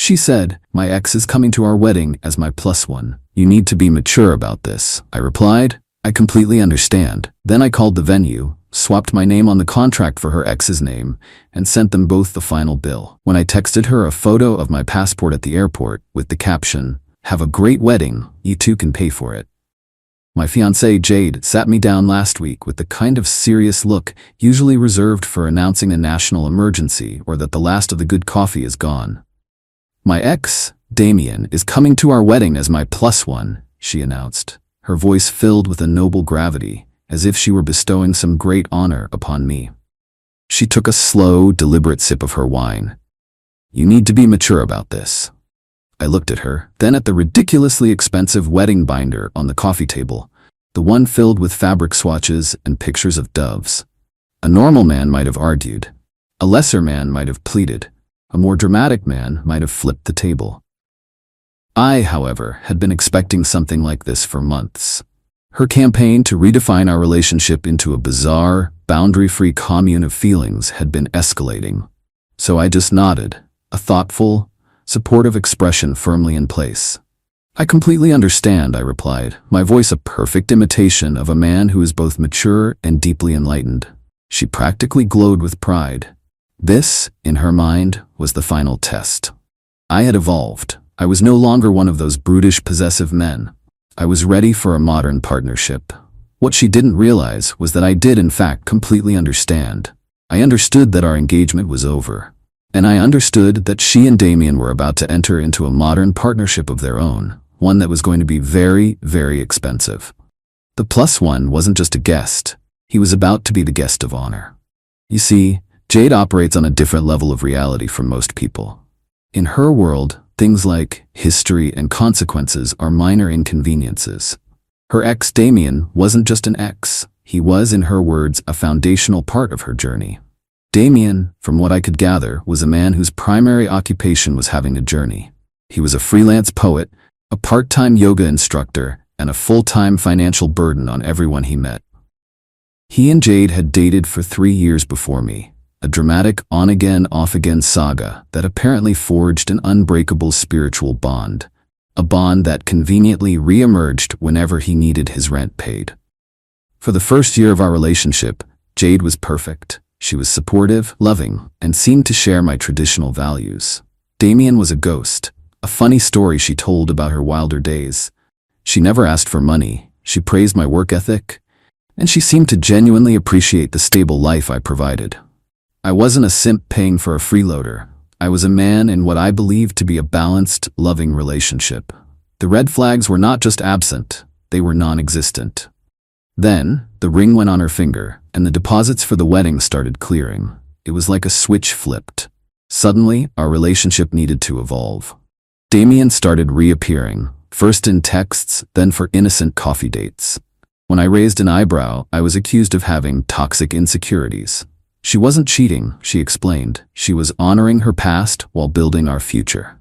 She said, "My ex is coming to our wedding as my plus one. You need to be mature about this." I replied, "I completely understand." Then I called the venue, swapped my name on the contract for her ex's name, and sent them both the final bill. When I texted her a photo of my passport at the airport with the caption, "Have a great wedding, you two can pay for it." My fiancée Jade sat me down last week with the kind of serious look usually reserved for announcing a national emergency or that the last of the good coffee is gone. "My ex, Damien, is coming to our wedding as my plus one," she announced, her voice filled with a noble gravity, as if she were bestowing some great honor upon me. She took a slow, deliberate sip of her wine. "You need to be mature about this." I looked at her, then at the ridiculously expensive wedding binder on the coffee table, the one filled with fabric swatches and pictures of doves. A normal man might have argued. A lesser man might have pleaded. A more dramatic man might have flipped the table. I, however, had been expecting something like this for months. Her campaign to redefine our relationship into a bizarre, boundary-free commune of feelings had been escalating. So I just nodded, a thoughtful, supportive expression firmly in place. "I completely understand," I replied, my voice a perfect imitation of a man who is both mature and deeply enlightened. She practically glowed with pride. This, in her mind, was the final test. I had evolved. I was no longer one of those brutish, possessive men. I was ready for a modern partnership. What she didn't realize was that I did, in fact, completely understand. I understood that our engagement was over. And I understood that she and Damien were about to enter into a modern partnership of their own, one that was going to be very, very expensive. The plus one wasn't just a guest. He was about to be the guest of honor. You see, Jade operates on a different level of reality from most people. In her world, things like history and consequences are minor inconveniences. Her ex Damien wasn't just an ex. He was, in her words, a foundational part of her journey. Damien, from what I could gather, was a man whose primary occupation was having a journey. He was a freelance poet, a part-time yoga instructor, and a full-time financial burden on everyone he met. He and Jade had dated for 3 years before me, a dramatic on-again, off-again saga that apparently forged an unbreakable spiritual bond, a bond that conveniently re-emerged whenever he needed his rent paid. For the first year of our relationship, Jade was perfect. She was supportive, loving, and seemed to share my traditional values. Damien was a ghost, a funny story she told about her wilder days. She never asked for money, she praised my work ethic, and she seemed to genuinely appreciate the stable life I provided. I wasn't a simp paying for a freeloader. I was a man in what I believed to be a balanced, loving relationship. The red flags were not just absent, they were non-existent. Then, the ring went on her finger, and the deposits for the wedding started clearing. It was like a switch flipped. Suddenly, our relationship needed to evolve. Damien started reappearing, first in texts, then for innocent coffee dates. When I raised an eyebrow, I was accused of having toxic insecurities. She wasn't cheating, she explained. She was honoring her past while building our future.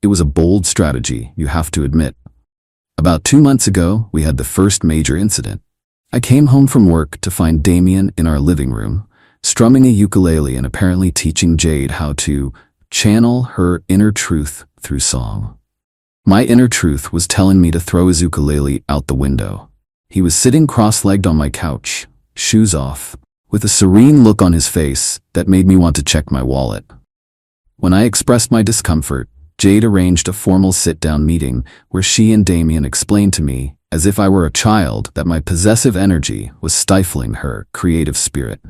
It was a bold strategy, you have to admit. About 2 months ago, we had the first major incident. I came home from work to find Damien in our living room, strumming a ukulele and apparently teaching Jade how to channel her inner truth through song. My inner truth was telling me to throw his ukulele out the window. He was sitting cross-legged on my couch, shoes off, with a serene look on his face that made me want to check my wallet. When I expressed my discomfort, Jade arranged a formal sit-down meeting where she and Damien explained to me, as if I were a child, that my possessive energy was stifling her creative spirit.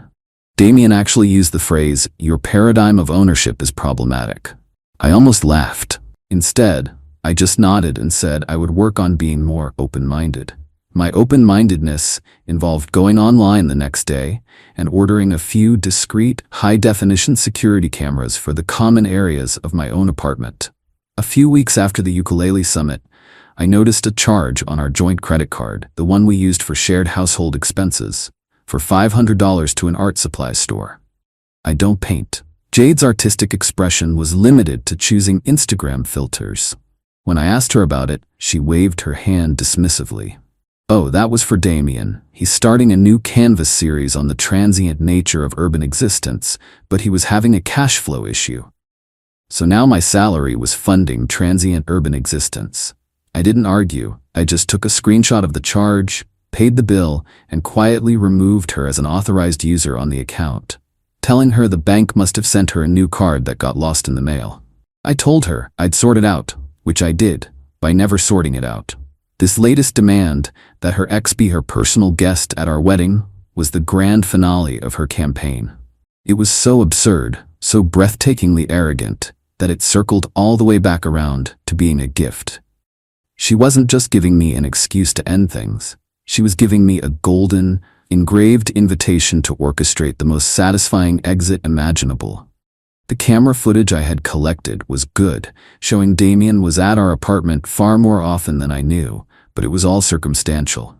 Damien actually used the phrase, "Your paradigm of ownership is problematic." I almost laughed. Instead, I just nodded and said I would work on being more open-minded. My open-mindedness involved going online the next day and ordering a few discreet, high-definition security cameras for the common areas of my own apartment. A few weeks after the ukulele summit, I noticed a charge on our joint credit card, the one we used for shared household expenses, for $500 to an art supply store. I don't paint. Jade's artistic expression was limited to choosing Instagram filters. When I asked her about it, she waved her hand dismissively. Oh, that was for Damien. He's starting a new Canvas series on the transient nature of urban existence, but he was having a cash flow issue. So now my salary was funding transient urban existence. I didn't argue. I just took a screenshot of the charge, paid the bill, and quietly removed her as an authorized user on the account, telling her the bank must have sent her a new card that got lost in the mail. I told her I'd sort it out, which I did, by never sorting it out. This latest demand, that her ex be her personal guest at our wedding, was the grand finale of her campaign. It was so absurd, so breathtakingly arrogant, that it circled all the way back around to being a gift. She wasn't just giving me an excuse to end things. She was giving me a golden, engraved invitation to orchestrate the most satisfying exit imaginable. The camera footage I had collected was good, showing Damien was at our apartment far more often than I knew, but it was all circumstantial.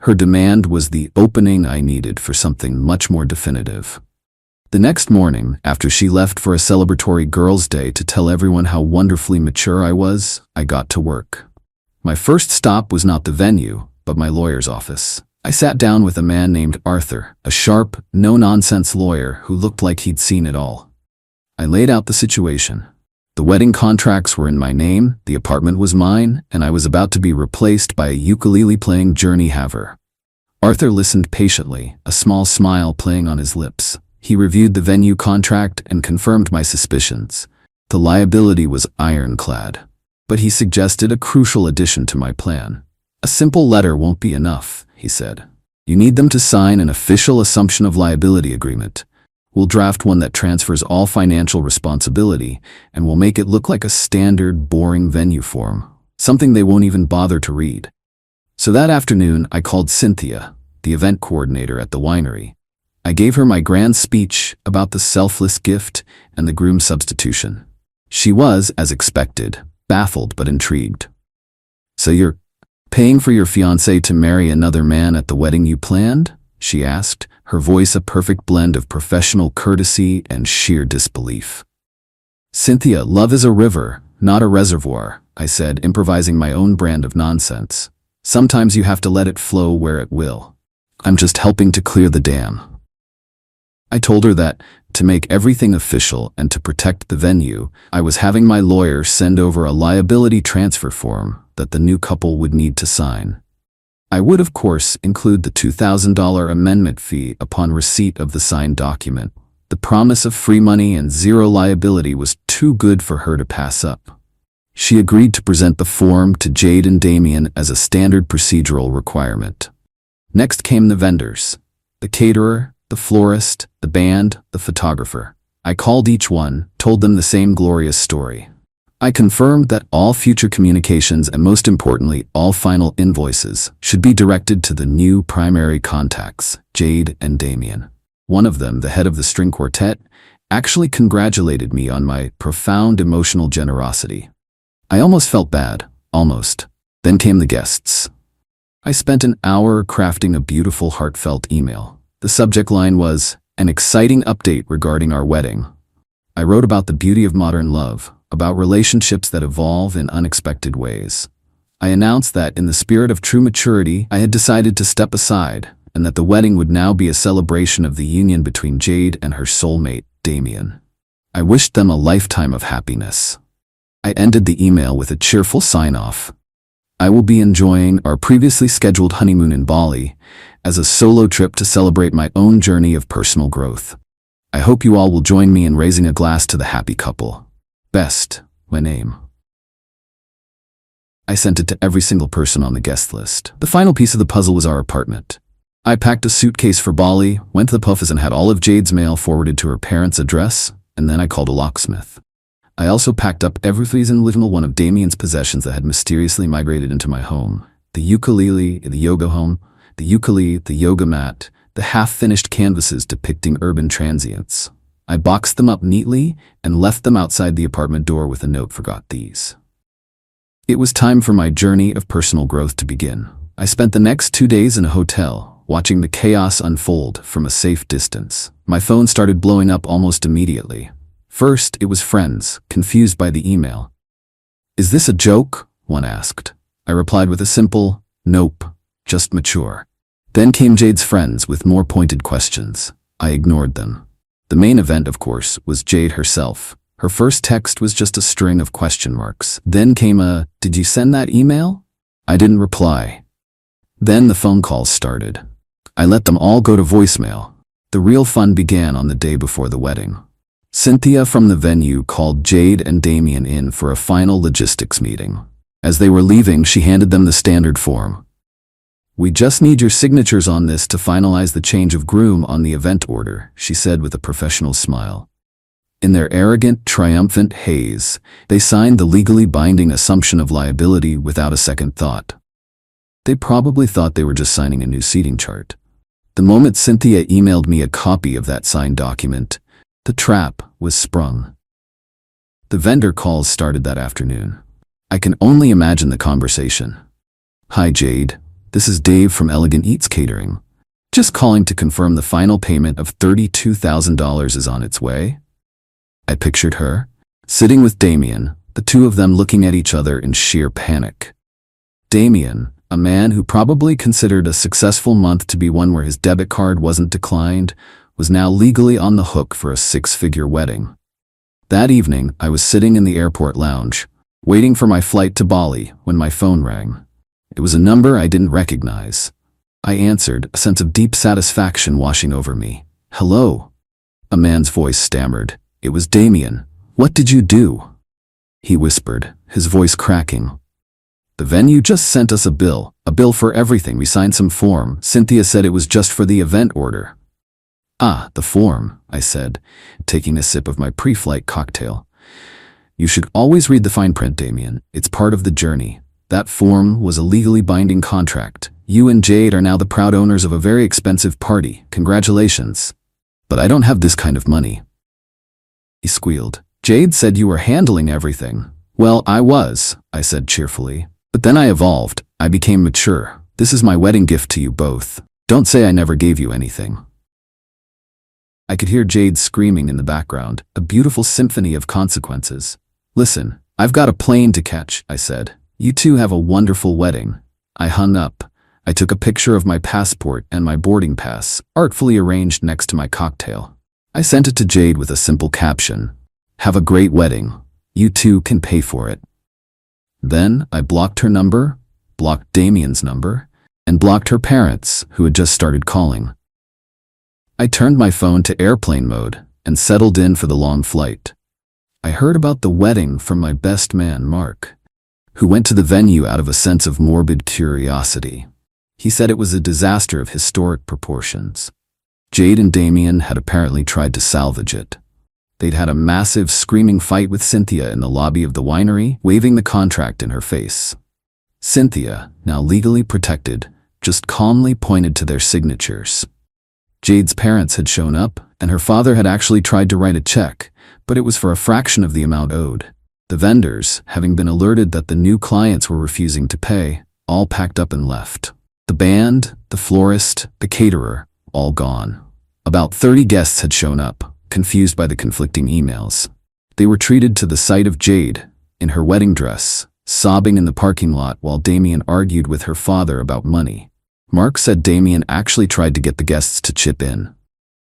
Her demand was the opening I needed for something much more definitive. The next morning, after she left for a celebratory girls' day to tell everyone how wonderfully mature I was, I got to work. My first stop was not the venue, but my lawyer's office. I sat down with a man named Arthur, a sharp, no-nonsense lawyer who looked like he'd seen it all. I laid out the situation. The wedding contracts were in my name, the apartment was mine, and I was about to be replaced by a ukulele-playing journey haver. Arthur listened patiently, a small smile playing on his lips. He reviewed the venue contract and confirmed my suspicions. The liability was ironclad. But he suggested a crucial addition to my plan. A simple letter won't be enough, he said. You need them to sign an official assumption of liability agreement. We'll draft one that transfers all financial responsibility, and we'll make it look like a standard, boring venue form, something they won't even bother to read. So that afternoon, I called Cynthia, the event coordinator at the winery. I gave her my grand speech about the selfless gift and the groom substitution. She was, as expected, baffled but intrigued. So you're paying for your fiancé to marry another man at the wedding you planned? She asked, her voice a perfect blend of professional courtesy and sheer disbelief. Cynthia, love is a river, not a reservoir, I said, improvising my own brand of nonsense. Sometimes you have to let it flow where it will. I'm just helping to clear the dam. I told her that, to make everything official and to protect the venue, I was having my lawyer send over a liability transfer form that the new couple would need to sign. I would, of course, include the $2,000 amendment fee upon receipt of the signed document. The promise of free money and zero liability was too good for her to pass up. She agreed to present the form to Jade and Damien as a standard procedural requirement. Next came the vendors, the caterer, the florist, the band, the photographer. I called each one, told them the same glorious story. I confirmed that all future communications and most importantly, all final invoices should be directed to the new primary contacts, Jade and Damien. One of them, the head of the string quartet, actually congratulated me on my profound emotional generosity. I almost felt bad, almost. Then came the guests. I spent an hour crafting a beautiful, heartfelt email. The subject line was, an exciting update regarding our wedding. I wrote about the beauty of modern love, about relationships that evolve in unexpected ways. I announced that, in the spirit of true maturity, I had decided to step aside, and that the wedding would now be a celebration of the union between Jade and her soulmate, Damien. I wished them a lifetime of happiness. I ended the email with a cheerful sign-off. I will be enjoying our previously scheduled honeymoon in Bali as a solo trip to celebrate my own journey of personal growth. I hope you all will join me in raising a glass to the happy couple. Best, my name. I sent it to every single person on the guest list. The final piece of the puzzle was our apartment. I packed a suitcase for Bali, went to the office and had all of Jade's mail forwarded to her parents' address, and then I called a locksmith. I also packed up every single one of Damien's possessions that had mysteriously migrated into my home. The ukulele, the yoga home, the ukulele, the yoga mat, the half-finished canvases depicting urban transients. I boxed them up neatly and left them outside the apartment door with a note, forgot these. It was time for my journey of personal growth to begin. I spent the next 2 days in a hotel, watching the chaos unfold from a safe distance. My phone started blowing up almost immediately. First, it was friends, confused by the email. "Is this a joke?" one asked. I replied with a simple, "Nope, just mature." Then came Jade's friends with more pointed questions. I ignored them. The main event, of course, was Jade herself. Her first text was just a string of question marks. Then came a, "Did you send that email?" I didn't reply. Then the phone calls started. I let them all go to voicemail. The real fun began on the day before the wedding. Cynthia from the venue called Jade and Damien in for a final logistics meeting. As they were leaving, she handed them the standard form. "We just need your signatures on this to finalize the change of groom on the event order," she said with a professional smile. In their arrogant, triumphant haze, they signed the legally binding assumption of liability without a second thought. They probably thought they were just signing a new seating chart. The moment Cynthia emailed me a copy of that signed document, the trap was sprung. The vendor calls started that afternoon. I can only imagine the conversation. "Hi Jade, this is Dave from Elegant Eats Catering. Just calling to confirm the final payment of $32,000 is on its way." I pictured her, sitting with Damien, the two of them looking at each other in sheer panic. Damien, a man who probably considered a successful month to be one where his debit card wasn't declined, was now legally on the hook for a six-figure wedding. That evening, I was sitting in the airport lounge, waiting for my flight to Bali when my phone rang. It was a number I didn't recognize. I answered, a sense of deep satisfaction washing over me. "Hello." A man's voice stammered. It was Damien. "What did you do?" He whispered, his voice cracking. "The venue just sent us a bill for everything. We signed some form. Cynthia said it was just for the event order." "Ah, the form," I said, taking a sip of my pre-flight cocktail. "You should always read the fine print, Damien. It's part of the journey. That form was a legally binding contract. You and Jade are now the proud owners of a very expensive party. Congratulations. But I don't have this kind of money." He squealed. "Jade said you were handling everything." "Well, I was," I said cheerfully. "But then I evolved. I became mature. This is my wedding gift to you both. Don't say I never gave you anything." I could hear Jade screaming in the background, a beautiful symphony of consequences. "Listen, I've got a plane to catch," I said. "You two have a wonderful wedding." I hung up. I took a picture of my passport and my boarding pass, artfully arranged next to my cocktail. I sent it to Jade with a simple caption. "Have a great wedding. You two can pay for it." Then I blocked her number, blocked Damien's number, and blocked her parents, who had just started calling. I turned my phone to airplane mode and settled in for the long flight. I heard about the wedding from my best man, Mark, who went to the venue out of a sense of morbid curiosity. He said it was a disaster of historic proportions. Jade and Damien had apparently tried to salvage it. They'd had a massive screaming fight with Cynthia in the lobby of the winery, waving the contract in her face. Cynthia, now legally protected, just calmly pointed to their signatures. Jade's parents had shown up, and her father had actually tried to write a check, but it was for a fraction of the amount owed. The vendors, having been alerted that the new clients were refusing to pay, all packed up and left. The band, the florist, the caterer, all gone. About 30 guests had shown up, confused by the conflicting emails. They were treated to the sight of Jade, in her wedding dress, sobbing in the parking lot while Damien argued with her father about money. Mark said Damien actually tried to get the guests to chip in.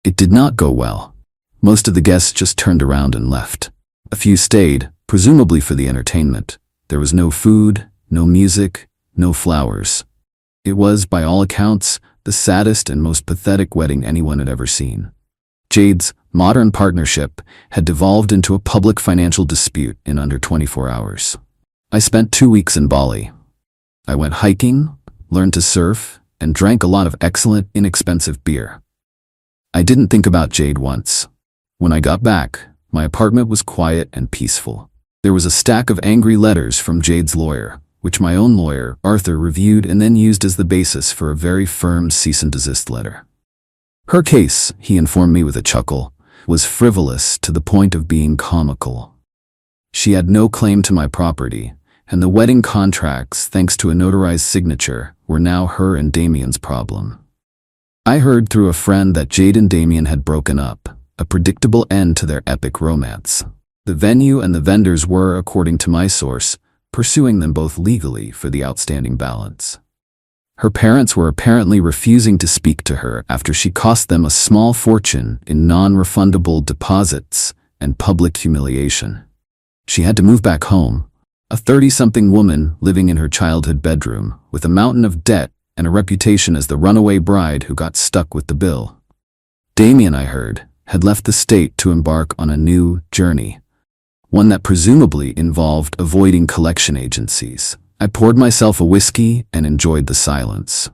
It did not go well. Most of the guests just turned around and left. A few stayed, presumably for the entertainment. There was no food, no music, no flowers. It was, by all accounts, the saddest and most pathetic wedding anyone had ever seen. Jade's modern partnership had devolved into a public financial dispute in under 24 hours. I spent 2 weeks in Bali. I went hiking, learned to surf, and drank a lot of excellent, inexpensive beer. I didn't think about Jade once. When I got back, my apartment was quiet and peaceful. There was a stack of angry letters from Jade's lawyer, which my own lawyer, Arthur, reviewed and then used as the basis for a very firm cease and desist letter. Her case, he informed me with a chuckle, was frivolous to the point of being comical. She had no claim to my property, and the wedding contracts, thanks to a notarized signature, were now her and Damien's problem. I heard through a friend that Jade and Damien had broken up, a predictable end to their epic romance. The venue and the vendors were, according to my source, pursuing them both legally for the outstanding balance. Her parents were apparently refusing to speak to her after she cost them a small fortune in non-refundable deposits and public humiliation. She had to move back home, a 30-something woman living in her childhood bedroom, with a mountain of debt and a reputation as the runaway bride who got stuck with the bill. Damien, I heard, had left the state to embark on a new journey, one that presumably involved avoiding collection agencies. I poured myself a whiskey and enjoyed the silence.